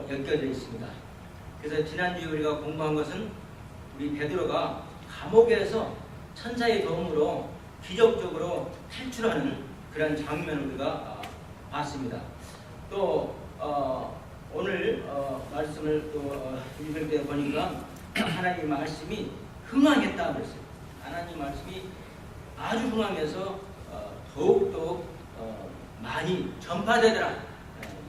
엮여져 있습니다. 그래서 지난주에 우리가 공부한 것은 우리 베드로가 감옥에서 천사의 도움으로 기적적으로 탈출하는 그런 장면을 우리가 봤습니다. 또 오늘 말씀을 또 읽을 때 보니까 하나님 말씀이 흥황했다 그랬어요. 하나님 말씀이 아주 흥황해서 더욱더 많이 전파되더라.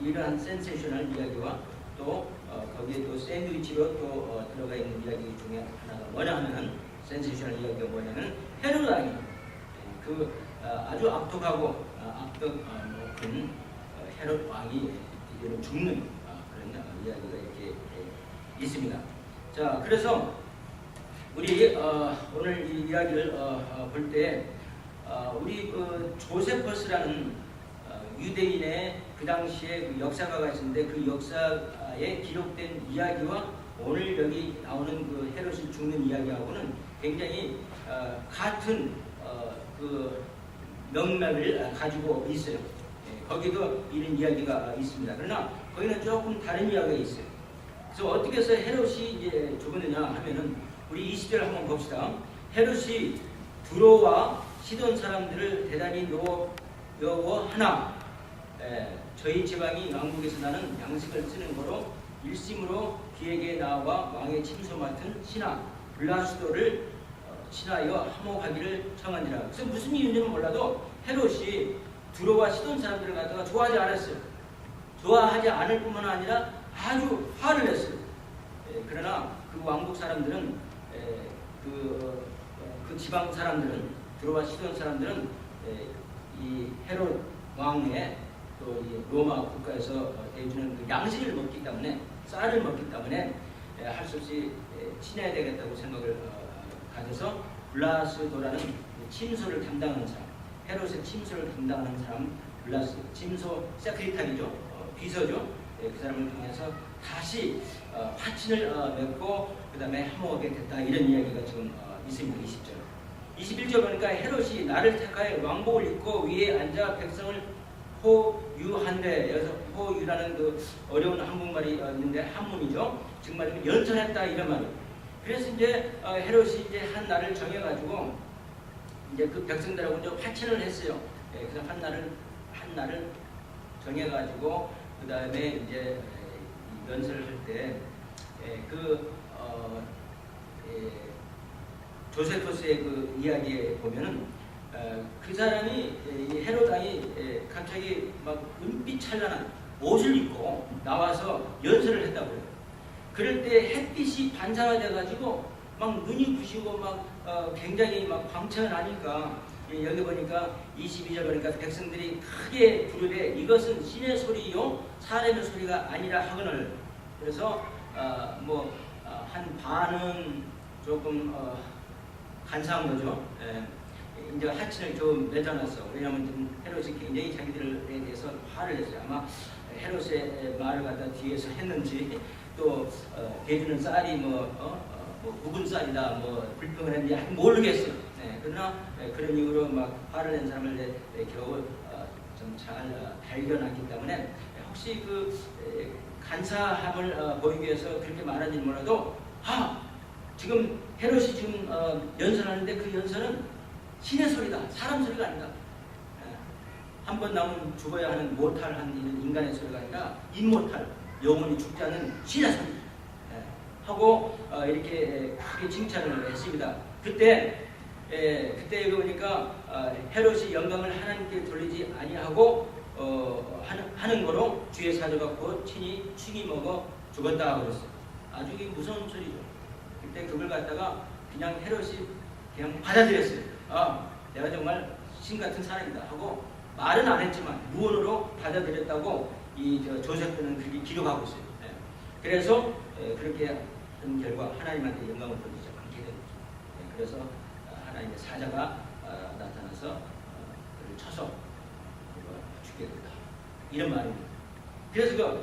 이러한 센세이셔널 이야기와 또 거기에 또 샌드위치로 또 들어가 있는 이야기 중에 하나가 뭐냐 하면은 센세이셔널 이야기가 뭐냐면 헤롯 왕이 그 아주 악독하고 높은 헤롯 왕이 이제는 죽는 그런 이야기가 이렇게 있습니다. 자, 그래서 우리 오늘 이 이야기를 볼 때 우리 그 조세퍼스라는 유대인의 그 당시에 그 역사가가 있었는데 그 역사에 기록된 이야기와 오늘 여기 나오는 그 헤롯이 죽는 이야기하고는 굉장히 같은 그 맥락을 가지고 있어요. 거기도 이런 이야기가 있습니다. 그러나 거기는 조금 다른 이야기가 있어요. 그래서 어떻게 해서 헤롯이 이제 죽었느냐 하면은 우리 20절 한번 봅시다. 헤롯이 두로와 시돈 사람들을 대단히 노여워하나 저희 지방이 왕국에서 나는 양식을 쓰는 거로 일심으로 그에게 나와 왕의 침소 맡은 신하 블라스도를 친하여 함옥하기를 청하니라. 그래서 무슨 이유인지는 몰라도 헤롯이 두로와 시돈 사람들을 갖다가 좋아하지 않았어요. 좋아하지 않을 뿐만 아니라 아주 화를 냈어요. 그러나 그 왕국 사람들은 그 지방 사람들은 두로와 시돈 사람들은 이 헤롯 왕의 또 이 로마 국가에서 대주는 그 양식을 먹기 때문에 쌀을 먹기 때문에 할 수 없이 친해야 되겠다고 생각을 가져서 블라스도라는 침소를 담당하는 사람, 헤롯의 침소를 담당하는 사람 블라스, 침소 세크리타리죠, 비서죠. 그 사람을 통해서 다시 화친을 맺고 그 다음에 함옥하게 됐다, 이런 이야기가 지금 있습니다. 20절 21절 보니까 헤롯이 나를 택하여 왕복을 입고 위에 앉아 백성을 호유한데, 여기서 호유라는 그 어려운 한국말이 있는데 한문이죠. 지금 말하면 연설했다 이런 말이에요. 그래서 이제 헤롯이 이제 한 날을 정해가지고 이제 그 백성들하고 이제 화친을 했어요. 그래서 한 날을 정해가지고 그 다음에 이제 연설을 할 때 조세포스의 그 이야기에 보면은 그 사람이 헤롯 왕이 갑자기 막 은빛 찬란한 옷을 입고 나와서 연설을 했다고 해요. 그럴 때 햇빛이 반사가 돼가지고 막 눈이 부시고 막 굉장히 막 광채가 나니까 여기 보니까 22절 보니까 백성들이 크게 부르되 이것은 신의 소리요 사람의 소리가 아니라 하거늘. 그래서 한 반은 조금 간사한 거죠. 이제 하친을 좀 맺어놨어. 왜냐하면 헤롯이 굉장히 자기들에 대해서 화를 냈어요. 아마 헤롯의 말을 갖다 뒤에서 했는지 또 대주는 쌀이 묵은 쌀이다 불평을 했는지 모르겠어요. 그러나 그런 이유로 막 화를 낸 사람을 겨우 좀 잘 발견하기 때문에 혹시 그 간사함을 보이기 위해서 그렇게 말하는지 몰라도 지금 헤롯이 지금 연설하는데 그 연설은 신의 소리다, 사람 소리가 아니다. 한 번 나오면 죽어야 하는 모탈한 인간의 소리가 아니라 임모탈, 영원히 죽지 않는 신의 소리 하고 이렇게 크게 칭찬을 했습니다. 그때 여기 보니까 헤롯이 영광을 하나님께 돌리지 아니하고 하는 거로 주의 사도가 곧 친히 충이 먹어 죽었다 그랬어요. 아주 무서운 소리죠. 그때 그걸 갖다가 그냥 헤롯이 그냥 받아들였어요. 내가 정말 신 같은 사람이다 하고 말은 안 했지만 무언으로 받아들였다고 이 조세프는 그렇게 기록하고 있어요. 그래서 그렇게 한 결과 하나님한테 영광을 돌리지 않게 된 거죠. 그래서 하나님의 사자가 나타나서 그를 쳐서 죽게 된다, 이런 말입니다. 그래서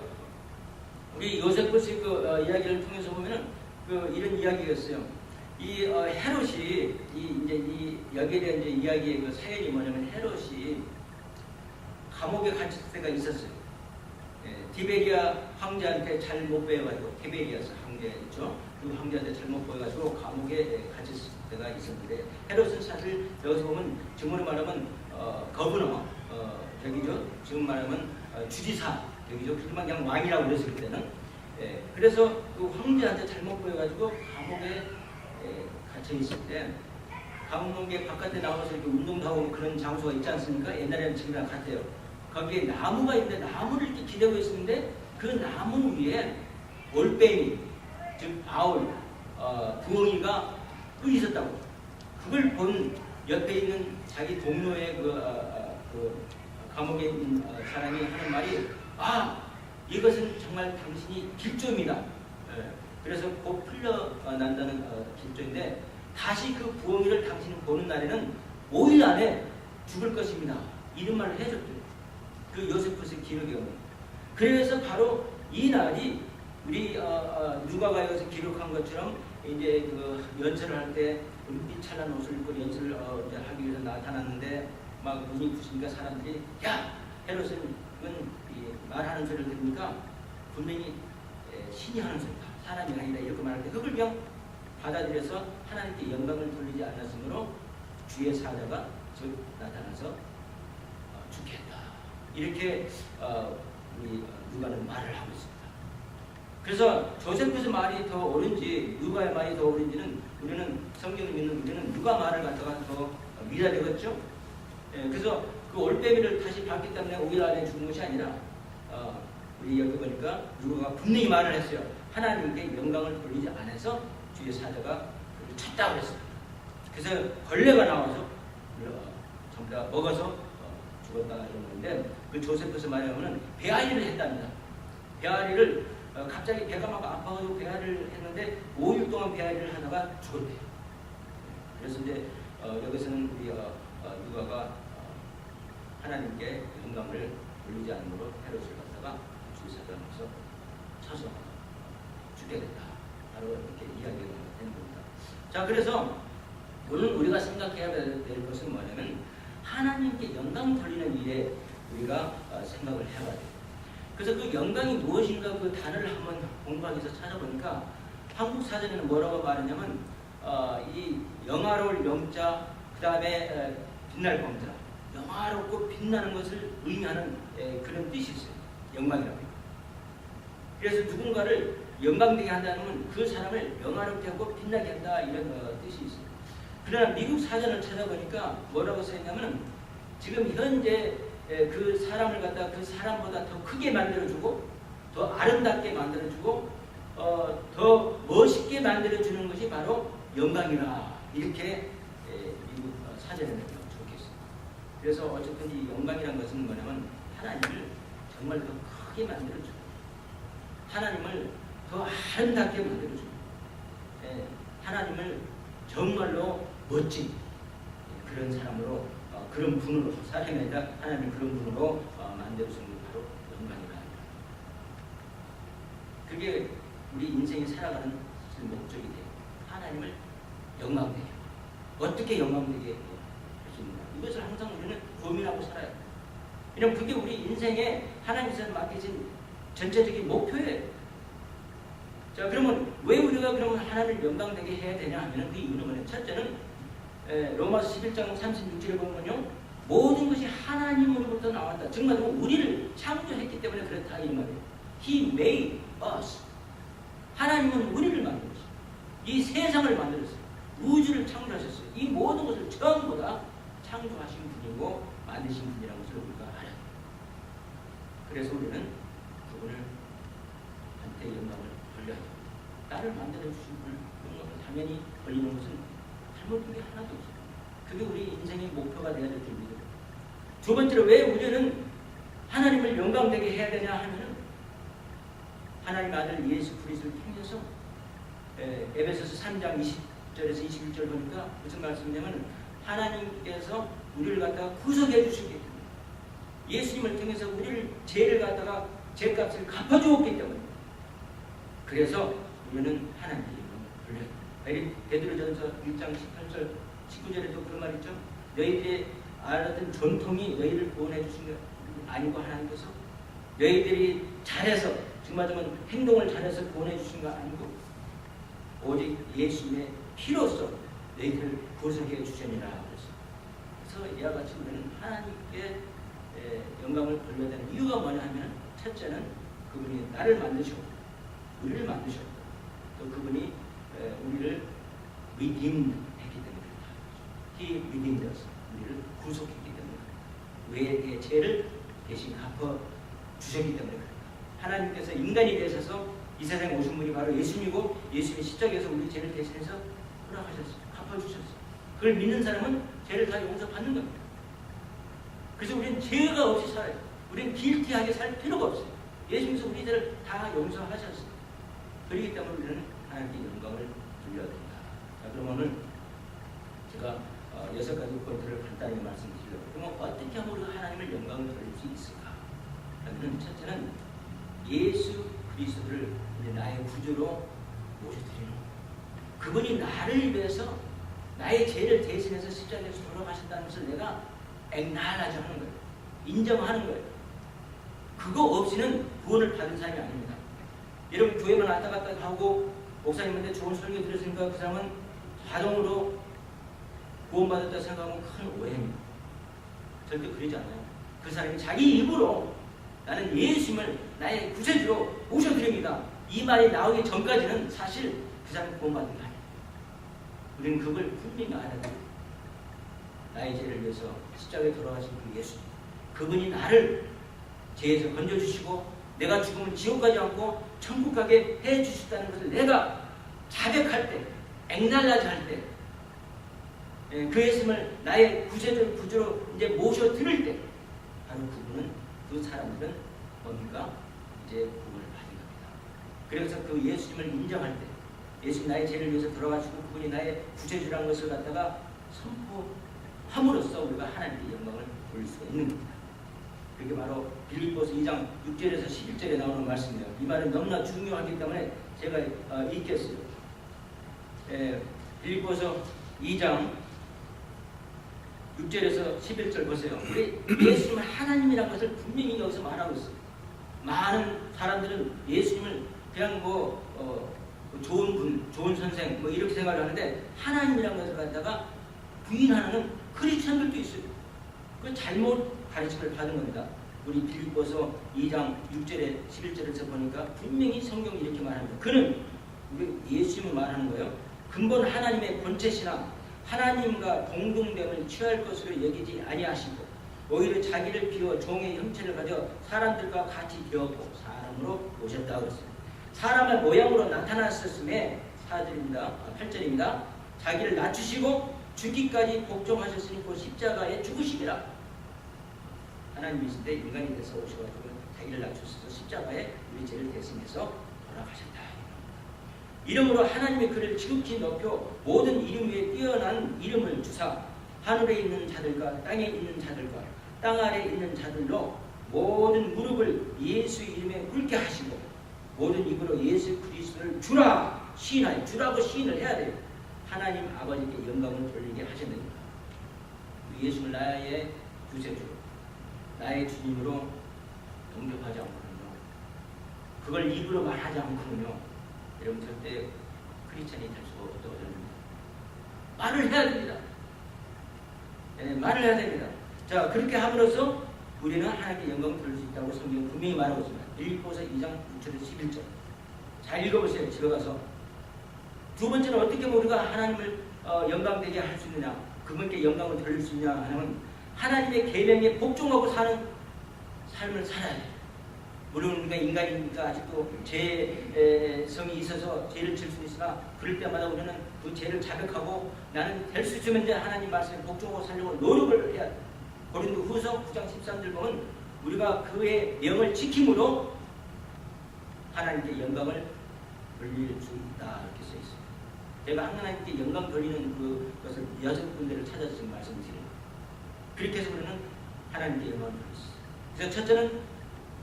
우리 요세푸스 이야기를 통해서 보면은 이런 이야기가 있어요. 이 헤롯이 이 여기에 대한 이제 이야기의 그 사연이 뭐냐면 헤롯이 감옥에 갇힐 때가 있었어요. 티베리아 황제한테 잘못 배워가지고 티베리아스 황제 있죠. 그 황제한테 잘못 보여가지고 감옥에 갇혔을 때가 있었는데 헤롯은 사실 여기서 보면 지금으로 말하면 거브너 저기죠. 지금 말하면 주지사 여기죠. 그냥 왕이라고 그랬을 때는 그래서 그 황제한테 잘못 보여가지고 감옥에 갇혀 있을 때 감옥에 바깥에 나와서 이렇게 운동도 하고 그런 장소가 있지 않습니까? 옛날에는 지금이랑 같아요. 거기에 나무가 있는데 나무를 이렇게 기대고 있었는데 그 나무 위에 올빼미 즉 바울 부엉이가 또 있었다고. 그걸 본 옆에 있는 자기 동료의 그 감옥에 있는 사람이 하는 말이 이것은 정말 당신이 길조입니다. 그래서 곧 풀려난다는 길조인데 다시 그 부엉이를 당신이 보는 날에는 5일 안에 죽을 것입니다. 이런 말을 해줬대요. 그 요세푸스 기록에 오면. 그래서 바로 이 날이 우리 누가가 여기서 기록한 것처럼 이제 그 연설을 할 때 은빛 찬란 옷을 입고 연설을 이제 하기 위해서 나타났는데 막 눈이 부시니까 사람들이 헤롯은 말하는 소리를 들으니까 분명히 신이 하는 소리다. 사람이 아니라 이렇게 말할 때 그걸 그냥 받아들여서 하나님께 영광을 돌리지 않았으므로 주의 사자가 즉 나타나서 죽겠다. 이렇게 우리 누가는 말을 하고 있습니다. 그래서 조세프스 말이 더 옳은지 누가의 말이 더 옳은지는 우리는 성경을 믿는 우리는 누가 말을 갖다가 더 믿어야 되겠죠. 그래서 그 올빼미를 다시 봤기 때문에 5일 안에 죽은 것이 아니라 우리 여기 보니까 누가가 분명히 말을 했어요. 하나님께 영광을 돌리지 않아서 주의 사자가 그를 쳤다고 그랬습니다. 그래서 벌레가 나와서 전부 다 먹어서 죽었다 이런 건데 그 조세프스 말하면은 배앓이를 했답니다. 배앓이를 갑자기 배가 막 아파가지고 배앓이를 했는데 5일 동안 배앓이를 하다가 죽었대요. 그래서 이제 여기서는 우리 누가가 하나님께 영광을 돌리지 않으므로 헤롯을 갖다가 주의 사자로서 쳐서 죽게 됐다. 바로 이렇게 이야기가 되는 겁니다. 자, 그래서 오늘 우리가 생각해야 될 것은 뭐냐면 하나님께 영광 돌리는 일에 우리가 생각을 해봐야 돼요. 그래서 그 영광이 무엇인가 그 단어를 한번 공부하기 위해서 찾아보니까 한국 사전에는 뭐라고 말하냐면 이 영화로울 영자 그 다음에 빛날 검자 영화롭고 빛나는 것을 의미하는 그런 뜻이 있어요. 영광이라고. 그래서 누군가를 영광되게 한다는 건 그 사람을 영화롭게 하고 빛나게 한다 이런 뜻이 있어요. 그러나 미국 사전을 찾아보니까 뭐라고 써있냐면 지금 현재 그 사람을 갖다가 그 사람보다 더 크게 만들어주고 더 아름답게 만들어주고 더 멋있게 만들어주는 것이 바로 영광이라 이렇게 미국 사전에는 적혀있어요. 그래서 어쨌든 이 영광이라는 것은 뭐냐면 하나님을 정말 더 크게 만들어주고 하나님을 더 아름답게 만들어주고 하나님을 정말로 멋진 그런 사람으로 그런 분으로 사람이 아니라 하나님 그런 분으로 만들어주는 게 바로 영광이라. 그게 우리 인생이 살아가는 목적이 돼요. 하나님을 영광되게 어떻게 영광되게 할 수 있는가 이것을 항상 우리는 고민하고 살아요. 왜냐하면 그게 우리 인생에 하나님께서 맡기신 전체적인 목표예요. 자, 그러면 왜 우리가 그러면 하나님을 영광되게 해야 되냐 하면 그 이유는 뭐냐? 첫째는 로마서 11장 36절에 보면요, 모든 것이 하나님으로부터 나왔다. 정말 우리를 창조했기 때문에 그렇다 이 말이에요. He made us. 하나님은 우리를 만들었어요. 이 세상을 만들었어요. 우주를 창조하셨어요. 이 모든 것을 전부 다 창조하신 분이고 만드신 분이라는 것을 우리가 알아요. 그래서 우리는 그분을 한테 영광을 돌려야 합니다. 나를 만들어주신 분을 영광을 당연히 돌리는 것은 잘못된 게 하나도 없어요. 그게 우리 인생의 목표가 되어야 될 줄입니다. 두 번째로 왜 우리는 하나님을 영광되게 해야 되냐 하면은 하나님 아들 예수 그리스도를 통해서 에베소서 3장 20절에서 21절 보니까 무슨 말씀이냐면 하나님께서 우리를 갖다가 구속해 주시기 때문에 예수님을 통해서 우리를 죄를 갖다가 죄값을 갚아주었기 때문에 그래서 우리는 하나님께 영광을 돌려야 합니다. 베드로전서 1장 18절 19절에도 그런 말 있죠. 너희들의 알았던 전통이 너희를 구원해 주신 게 아니고 하나님께서 너희들이 잘해서 정말 행동을 잘해서 구원해 주신 거 아니고 오직 예수님의 피로써 너희들을 구속해 주셨느니라. 그래서 이와 같이 우리는 하나님께 영광을 돌려야 되는 이유가 뭐냐 하면 첫째는 그분이 나를 만드셨고 우리를 만드셨고 또 그분이 우리를 redeemed 했기 때문입니다. He redeemed us. 우리를 구속했기 때문에 우리의 죄를 대신 갚아 주셨기 때문에 그렇다. 하나님께서 인간이 되셔서 이 세상에 오신 분이 바로 예수님이고 예수님이 십자가에서 우리 죄를 대신해서 돌아가셨어요. 갚아주셨어요. 그걸 믿는 사람은 죄를 다 용서받는 겁니다. 그래서 우리는 죄가 없이 살아요. 우리는 길티하게 살 필요가 없어요. 예수님께서 우리 죄를 다 용서하셨어요. 그렇기 때문에 우리는 하나님께 영광을 돌려야 됩니다. 자, 그럼 오늘 제가 6가지 포인트를 간단히 말씀드리려고. 그러면 어떻게 하면 우리가 하나님을 영광을 돌릴 수 있을까? 그러면 첫째는 예수 그리스도를 나의 구주로 모셔드리는 것. 그분이 나를 위해서 나의 죄를 대신해서 십자가에서 돌아가셨다는 것을 내가 액날하지 하는 거예요. 인정하는 거예요. 그거 없이는 구원을 받은 사람이 아닙니다. 여러분 교회만 왔다 갔다 하고 목사님한테 좋은 설교 들었으니까 그 사람은 자동으로 구원받았다 생각하면 큰 오해입니다. 절대 그러지 않아요. 그 사람이 자기 입으로 나는 예수님을 나의 구세주로 모셔드립니다. 이 말이 나오기 전까지는 사실 그 사람이 구원받은 게 아니에요. 우리는 그걸 분명히 알아야 돼요. 나의 죄를 위해서 십자가에 돌아가신 그 예수, 그분이 나를 죄에서 건져주시고 내가 죽으면 지옥 가지 않고 천국 가게 해주셨다는 것을 내가 자백할 때, 액날라지 할 때, 그 예수님을 나의 구주로 이제 모셔드릴 때 바로 그 사람들은 뭡니까? 이제 구원을 받은 겁니다. 그래서 그 예수님을 인정할 때 예수님 나의 죄를 위해서 돌아가시고 그분이 나의 구세주라는 것을 갖다가 선포함으로써 우리가 하나님께 영광을 돌릴 수가 있는 겁니다. 그게 바로 빌립보서 2장 6절에서 11절에 나오는 말씀이에요. 이 말은 너무나 중요하기 때문에 제가 읽겠어요. 빌립보서 2장 6절에서 11절 보세요. 우리 예수님을 하나님이라는 것을 분명히 여기서 말하고 있어요. 많은 사람들은 예수님을 그냥 좋은 분, 좋은 선생 이렇게 생각을 하는데 하나님이라는 것을 갖다가 부인하는 크리스천들도 있어요. 그 잘못 가르침을 받은 겁니다. 우리 빌립보서 2장 6절에 11절에서 보니까 분명히 성경이 이렇게 말합니다. 그는 우리 예수님을 말하는 거예요. 근본 하나님의 본체시나 하나님과 동등됨을 취할 것으로 여기지 아니하시고 오히려 자기를 비워 종의 형체를 가져 사람들과 같이 되었고 사람으로 오셨다고 그랬어요. 사람의 모양으로 나타나셨음에 8절입니다. 자기를 낮추시고 죽기까지 복종하셨으니 그 십자가에 죽으심이라. 하나님이실 때 인간이 돼서 오셔가지고 자기를 낮추셔서 십자가에 우리 죄를 대신해서 돌아가셨다. 이름으로 하나님의 그를 지극히 높여 모든 이름 위에 뛰어난 이름을 주사 하늘에 있는 자들과 땅에 있는 자들과 땅 아래에 있는 자들로 모든 무릎을 예수 이름에 꿇게 하시고 모든 입으로 예수 그리스도를 주라 시인하여 주라고 시인을 해야 돼요. 하나님 아버지께 영광을 돌리게 하셨느니라. 예수를 나의 구세주 나의 주님으로 영접하지 않고는요, 그걸 입으로 말하지 않고는요, 여러분 절대 크리스찬이 될 수가 없다고 합니다. 말을 해야 됩니다. 말을 해야 됩니다. 자, 그렇게 함으로써 우리는 하나님께 영광을 돌릴 수 있다고 성경은 분명히 말하고 있습니다. 빌립보서 2장 6절에서 11절. 잘 읽어보세요. 집에 가서. 두 번째는 어떻게 우리가 하나님을 영광되게 할 수 있느냐, 그분께 영광을 돌릴 수 있느냐 하면 하나님의 계명에 복종하고 사는 삶을 살아야 돼요. 물론 우리가 인간이니까 아직도 죄성이 있어서 죄를 질 수 있으나 그럴 때마다 우리는 그 죄를 자백하고 나는 될 수 있으면 이제 하나님 말씀에 복종하고 살려고 노력을 해야 돼요. 고린도 후서 9장 13절 보면 우리가 그의 명을 지킴으로 하나님께 영광을 돌릴 수 있다 이렇게 써 있어요. 제가 하나님께 영광 돌리는 그것을 6군데를 찾아서 지금 말씀드리는 거예요. 그렇게 해서 우리는 하나님께 영광을 돌릴 수 있어요. 그래서 첫째는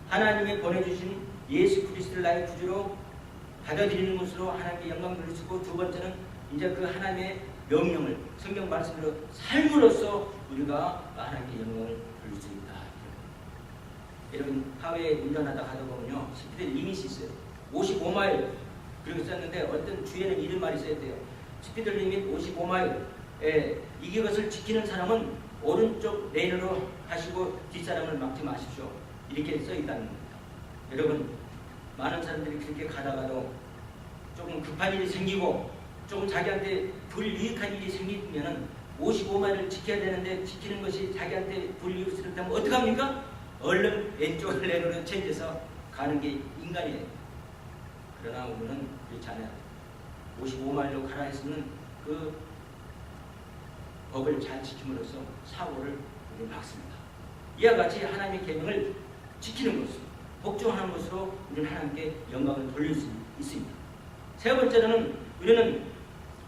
하나님이 보내주신 예수 그리스도를 나의 구주로 받아들이는 것으로 하나님께 영광 돌릴 수 있고, 두 번째는 이제 그 하나님의 명령을 성경 말씀으로 삶으로써 우리가 하나님께 영광을 돌릴 수 있다. 여러분 하웨이 운전하다 가다 보면요, 스피드 리밋이 있어요. 55마일 그렇게 썼는데 어떤 주에는 이런 말이 써있대요. 스피드 리밋 55마일. 이것을 지키는 사람은 오른쪽 레인으로 가시고 뒷사람을 막지 마십시오. 이렇게 써있다는 겁니다. 여러분, 많은 사람들이 그렇게 가다가도 조금 급한 일이 생기고 조금 자기한테 불이익한 일이 생기면 55마일을 지켜야 되는데 지키는 것이 자기한테 불이익을 다면 어떡합니까? 얼른 왼쪽 레인으로 체인해서 가는 게 인간이에요. 그러나 우리는 그렇지 않아요. 55마일로 가라 했으면 그 법을 잘 지킴으로써 사고를 우리 막습니다. 이와 같이 하나님의 계명을 지키는 것으로, 복종하는 것으로 우리는 하나님께 영광을 돌릴 수 있습니다. 세 번째로는 우리는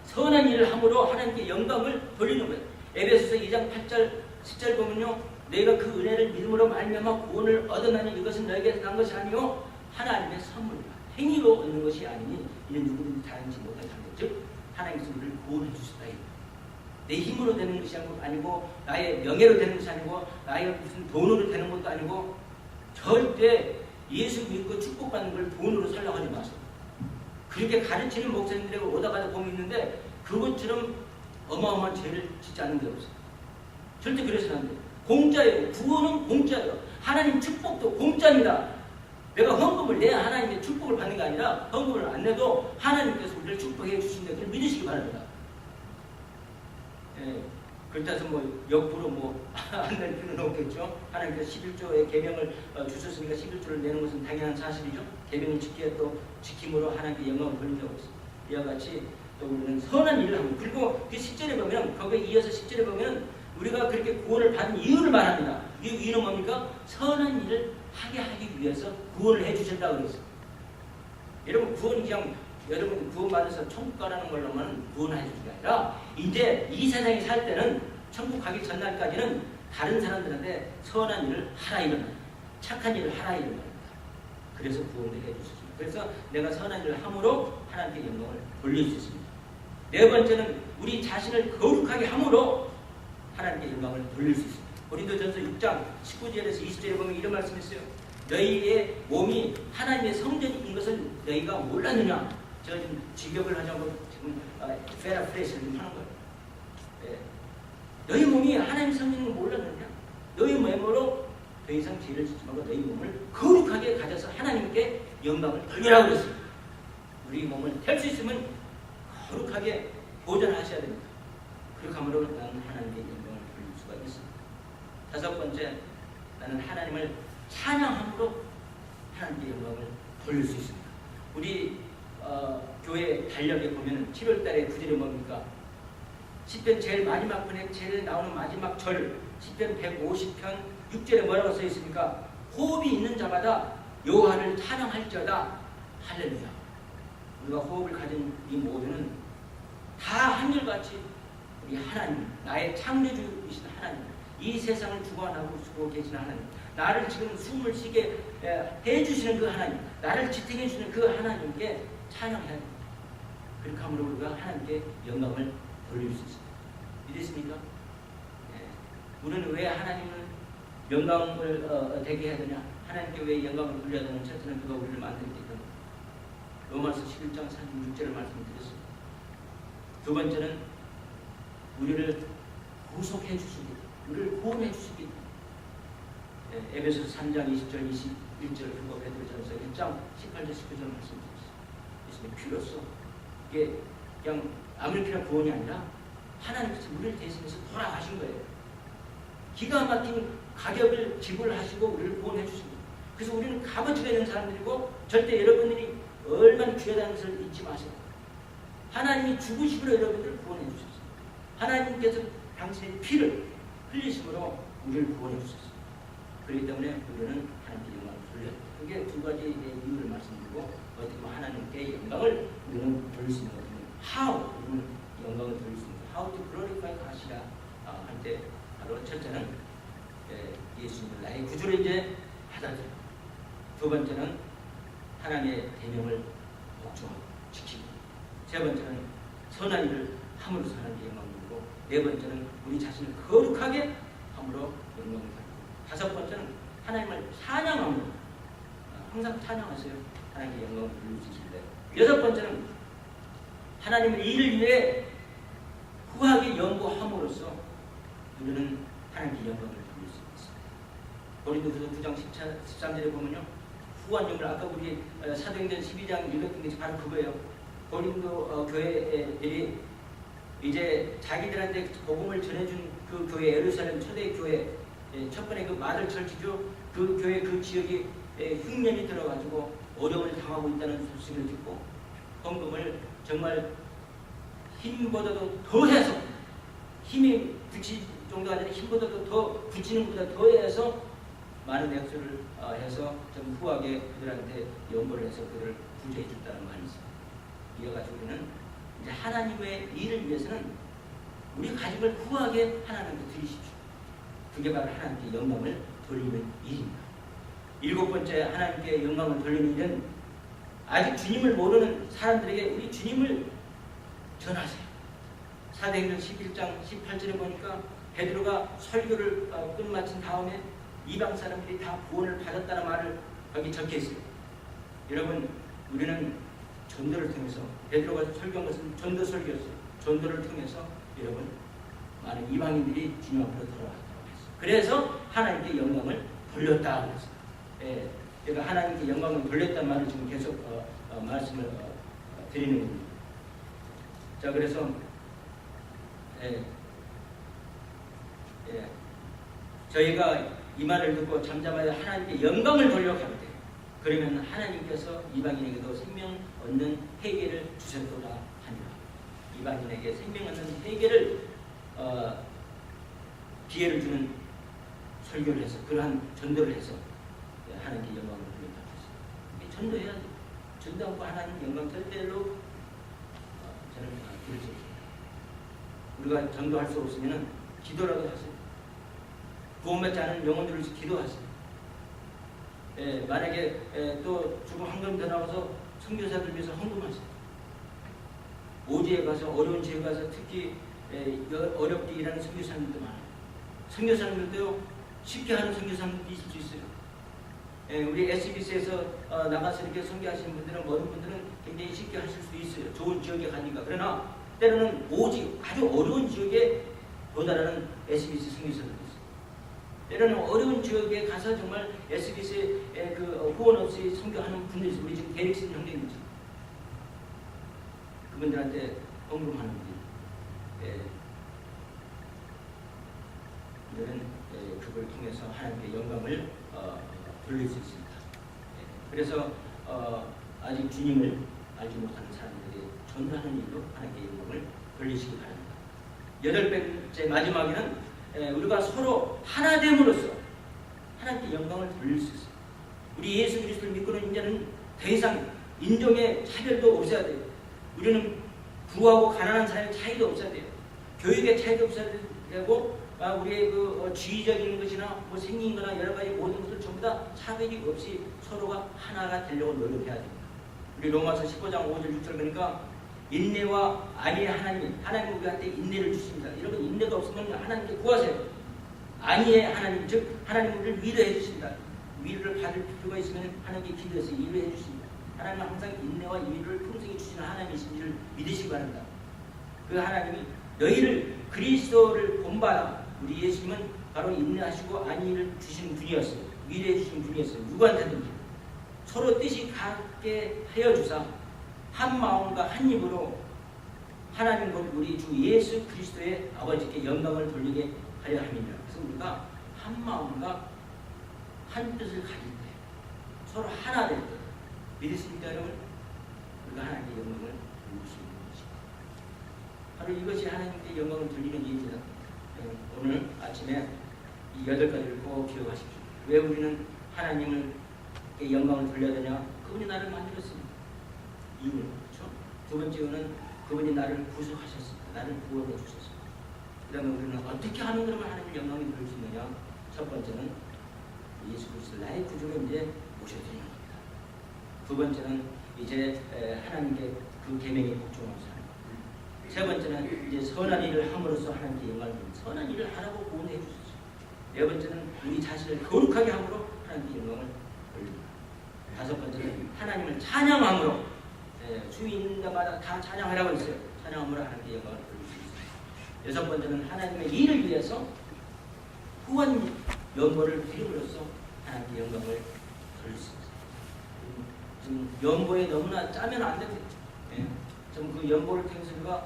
선한 일을 함으로 하나님께 영광을 돌리는 거예요. 에베소서 2장 8절 10절 보면요, 너희가 그 은혜를 믿음으로 말미암아 구원을 얻었나니 이것은 너에게 난 것이 아니요 하나님의 선물이다. 행위로 얻는 것이 아니니 이는 누구든지 다른지 못할 텐데, 즉 하나님께서 우리를 구원해 주셨다. 내 힘으로 되는 것이 아니고 나의 명예로 되는 것이 아니고 나의 무슨 돈으로 되는 것도 아니고, 절대 예수 믿고 축복받는 걸 돈으로 살려고 하지 마세요. 그렇게 가르치는 목사님들이 오다가다 보면 있는데 그것처럼 어마어마한 죄를 짓지 않는 게 없어요. 절대 그래서는 안 돼요. 공짜예요. 구원은 공짜예요. 하나님 축복도 공짜입니다. 내가 헌금을 내야 하나님의 축복을 받는 게 아니라 헌금을 안 내도 하나님께서 우리를 축복해 주신다. 그걸 믿으시기 바랍니다. 그렇다 해서 역부로 안 낼 필요는 없겠죠. 하나님께서 11조의 계명을 주셨으니까 11조를 내는 것은 당연한 사실이죠. 계명을 지키야 또 지킴으로 하나님께 영광을 돌린다고 했어요. 이와 같이 또 우리는 선한 일을 하고, 그리고 그 10절에 보면, 거기에 이어서 10절에 보면 우리가 그렇게 구원을 받은 이유를 말합니다. 이 이유는 뭡니까? 선한 일을 하기 위해서 구원을 해주셨다고 그랬어요. 여러분, 구원이 그냥 여러분 구원받아서 천국 가라는 걸로만 구원해 주는 게 아니라, 이제 이 세상에 살 때는 천국 가기 전날까지는 다른 사람들한테 선한 일을 하라 이런 말입니다. 착한 일을 하라 이런 말입니다. 그래서 구원을 해주셨습니다. 그래서 내가 선한 일을 함으로 하나님께 영광을 돌릴 수 있습니다. 네 번째는 우리 자신을 거룩하게 함으로 하나님께 영광을 돌릴 수 있습니다. 고린도전서 6장 19절에서 20절에 보면 이런 말씀이 있어요. 너희의 몸이 하나님의 성전인 것을 너희가 몰랐느냐? 제가 지금 직역을 하자고 지금 페라프레이스를 하는 거예요. 너희 몸이 하나님의 성전인 걸 몰랐느냐? 너희 몸으로 더 이상 죄를 짓지 말고 너희 몸을 거룩하게 가져서 하나님께 영광을 돌리라고 그랬습니다. 우리 몸을 뗄 수 있으면 거룩하게 보존하셔야 됩니다. 그렇게 함으로 나는 하나님께 영광을 돌릴 수가 있습니다. 다섯 번째, 나는 하나님을 찬양함으로 하나님께 영광을 돌릴 수 있습니다. 우리 교회 달력에 보면 7월달에 구절이 뭡니까? 시편 제일 마지막 편에 제일 나오는 마지막 절, 시편 150편 6절에 뭐라고 써 있습니까? 호흡이 있는 자마다 여호와를 찬양할지어다. 할렐루야. 우리가 호흡을 가진 이 모두는 다 한결같이 우리 하나님, 나의 창조주이신 하나님, 이 세상을 주관하고 계시는 하나님, 나를 지금 숨을 쉬게 해주시는 그 하나님, 나를 지탱해주는 그 하나님께 찬양해야 됩니다. 그렇게 함으로 우리가 하나님께 영광을 돌릴 수 있습니다. 믿으십니까? 우리는 왜 하나님을 영광을 되게 해야 되냐? 하나님께 왜 영광을 돌려야 되냐? 첫째는 그가 우리를 만들기 때문에. 로마서 11장 36절을 말씀드렸습니다. 두 번째는 우리를 구속해 주시기, 우리를 구원해 주시기. 에베소서 3장 20절 21절, 그리고 베드로전서 1장 18절 19절 말씀드렸습니다. 예수님의 피로써 이게 그냥 아무렇게나 구원이 아니라 하나님께서 우리를 대신해서 돌아가신 거예요. 기가 막힌 가격을 지불하시고 우리를 구원해 주십니다. 그래서 우리는 값어치가 있는 사람들이고, 절대 여러분들이 얼마나 귀하다는 것을 잊지 마세요. 하나님이 죽으심으로 여러분들을 구원해 주셨습니다. 하나님께서 당신의 피를 흘리심으로 우리를 구원해 주셨습니다. 그렇기 때문에 우리는 하나님께 영광을 돌려야 합니다. 그게 두 가지 이유를 말씀드리고, 어떻게 보면 하나님께 영광을 우리는 돌릴 수 있는 것은 how, 우리는 영광을 돌릴 수 있는 것, how to glorify God이라 할 때, 바로 첫째는 예수님을 나의 구주로 이제 받아들여. 두 번째는 하나님의 계명을 복종하고 지키고, 세 번째는 선한 일을 함으로써 하나님께 영광을 돌리고, 네 번째는 우리 자신을 거룩하게 함으로 영광을 돌리고, 다섯 번째는 하나님을 찬양함으로 항상 찬양하세요. 하나님께 영광을 돌릴 수 있습니다. 여섯 번째는 하나님의 일을 위해 후하게 연구함으로써 우리는 하나님께 영광을 돌릴 수 있습니다. 고린도후서 9장 13절에 보면요, 후한 연구를 아까 우리 사도행전 12장 읽었던 게 바로 그거예요. 고린도 교회들이 이제 자기들한테 복음을 전해준 그 교회, 예루살렘 초대 교회, 첫 번에 그 마들 철치죠. 그 교회 그 지역이 흉년이 들어가지고 어려움을 당하고 있다는 소식을 듣고 헌금을 정말 힘보다도 더해서, 힘이 붙일 정도가 아니라 힘보다도 더 붙이는 것보다 더해서 많은 액수를 해서 좀 후하게 그들한테 연보를 해서 그들을 구제해 줬다는 말이 있습니다. 이와 같이 우리는 이제 하나님의 일을 위해서는 우리 가족을 후하게 하나님께 드리십시오. 그게 바로 하나님께 영광을 돌리는 일입니다. 일곱 번째 하나님께 영광을 돌리는 일은 아직 주님을 모르는 사람들에게 우리 주님을 전하세요. 사도행전 11장 18절에 보니까 베드로가 설교를 끝마친 다음에 이방 사람들이 다 구원을 받았다는 말을 거기 적혀 있어요. 여러분, 우리는 전도를 통해서, 베드로가 설교한 것은 전도 설교였어요. 전도를 통해서 여러분 많은 이방인들이 주님 앞으로 돌아왔다고 했어요. 그래서 하나님께 영광을 돌렸다고 했어요. 그러니까 하나님께 영광을 돌렸다는 말을 지금 계속 말씀을 드리는 겁니다. 자, 그래서 저희가 이 말을 듣고 잠잠하여 하나님께 영광을 돌려가는데, 그러면 하나님께서 이방인에게도 생명 얻는 회개를 주셨도다 하니라. 이방인에게 생명 얻는 회개를 기회를 주는 설교를 해서, 그러한 전도를 해서 하나님께 영광을 돌린다고 했어요. 전도해야 돼. 전도하고 하나님 영광 절대로 저는 드릴 수 없습니다. 우리가 전도할 수 없으면 기도라도 하세요. 구원받지 않은 영혼들을 위해서 기도하세요. 만약에 또 조금 한 걸음 더 나와서 선교사들 위해서 헌금하세요. 오지에 가서, 어려운 지역에 가서 특히 어렵게 일하는 선교사님도 많아요. 선교사님들도 쉽게 하는 선교사님도 있을 수 있어요. 우리 SBC에서 나가서 이렇게 선교하시는 분들은, 모든 분들은 굉장히 쉽게 하실 수 있어요. 좋은 지역에 가니까. 그러나 때로는 오직 아주 어려운 지역에 도달하는 SBC 선교사들도 있어요. 때로는 어려운 지역에 가서 정말 SBC에 그 후원 없이 선교하는 분들이 있어요. 우리 지금 데릭슨 형님이죠. 그분들한테 헌금하는 분들. 우리는 그걸 통해서 하나님께 영광을 돌릴 수 있습니다. 그래서 아직 주님을 알지 못하는 사람들에게 전도하는 일로 하나님께 영광을 돌리시기 바랍니다. 여덟 번째 마지막에는 우리가 서로 하나됨으로써 하나님께 영광을 돌릴 수 있어요. 우리 예수 그리스도를 믿고는 이제는 더 이상 인종의 차별도 없어야 돼요. 우리는 부하고 가난한 사람의 차이도 없어야 돼요. 교육의 차이도 없어야 되고, 우리의 그 지위적인 것이나 뭐 생긴 거나 여러 가지 모든 것을 전부 다 차별이 없이 서로가 하나가 되려고 노력해야 됩니다. 우리 로마서 15장 5절 6절 보니까 인내와 안위의 하나님 우리한테 인내를 주십니다. 여러분, 인내가 없으면 하나님께 구하세요. 안위의 하나님, 즉 하나님 우리를 위로해 주십니다. 위로를 받을 필요가 있으면 하나님께 기도해서 위로해 주십니다. 하나님은 항상 인내와 위로를 풍성히 주시는 하나님이신 줄 믿으시기 바랍니다. 그 하나님이 너희를 그리스도를 본받아, 우리 예수님은 바로 인내하시고 안위를 주시는 분이었어요. 위로해 주시는 분이었어요. 누구한테든지 서로 뜻이 같게 하여 주사 한 마음과 한 입으로 하나님 곧 우리 주 예수 그리스도의 아버지께 영광을 돌리게 하려 함이니라. 그래서 우리가 한 마음과 한 뜻을 가질 때, 서로 하나 될 때, 믿으십니까 여러분? 우리가 하나님께 영광을 돌리고 싶은 것입니다. 바로 이것이 하나님께 영광을 돌리는 일입니다. 오늘 아침에 이 8가지를 꼭 기억하십시오. 왜 우리는 하나님을 영광을 돌려야 되냐? 그분이 나를 만들었습니다. 이유는, 그렇죠? 두 번째 이유는 그분이 나를 구속하셨습니다. 나를 구원해 주셨습니다. 그 다음에 우리는 어떻게 하는 그러면 하나님을 영광을 돌릴 수 있느냐? 첫 번째는 예수 그리스도 나의 구주로 이제 모셔드리는 겁니다. 두 번째는 이제 하나님께 그 계명에 복종하는 사람. 세 번째는 이제 선한 일을 함으로써 하나님께 영광을 돌리는, 선한 일을 하라고 구원해 주셨죠. 네 번째는 우리 자신을 거룩하게 함으로 하나님께 영광을 돌립니다. 다섯 번째는 하나님을 찬양함으로, 주위 있는 데마다 다 찬양하라고 했어요. 찬양함으로 하나님께 영광을 돌릴 수 있습니다. 여섯 번째는 하나님의 일을 위해서 후원 연보를 드림으로써 하나님께 영광을 돌릴 수 있습니다. 지금 연보에 너무나 짜면 안 됩니다. 좀 그 연보를 통해서 우리가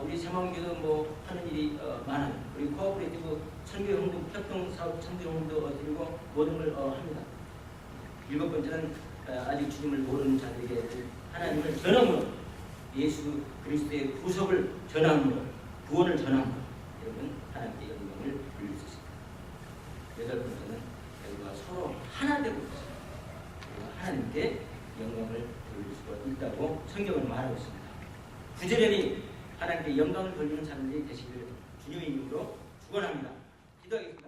우리 새만교도 뭐 하는 일이 많아요. 우리 코오퍼레이티브 선교형도 협동사업 선교형도 드리고 모든 걸 합니다. 일곱 번째는 아직 주님을 모르는 자들에게 하나님을 전함으로, 예수 그리스도의 구속을 전함으로, 구원을 전함으로 여러분 하나님께 영광을 돌릴 수 있습니다. 여덟 번째는 우리가 서로 하나 되고 있습니다. 하나님께 영광을 돌릴 수가 있다고 성경은 말하고 있습니다. 부지런히 하나님께 영광을 돌리는 사람들이 되시기를 주님의 이름으로 축원합니다. 기도하겠습니다.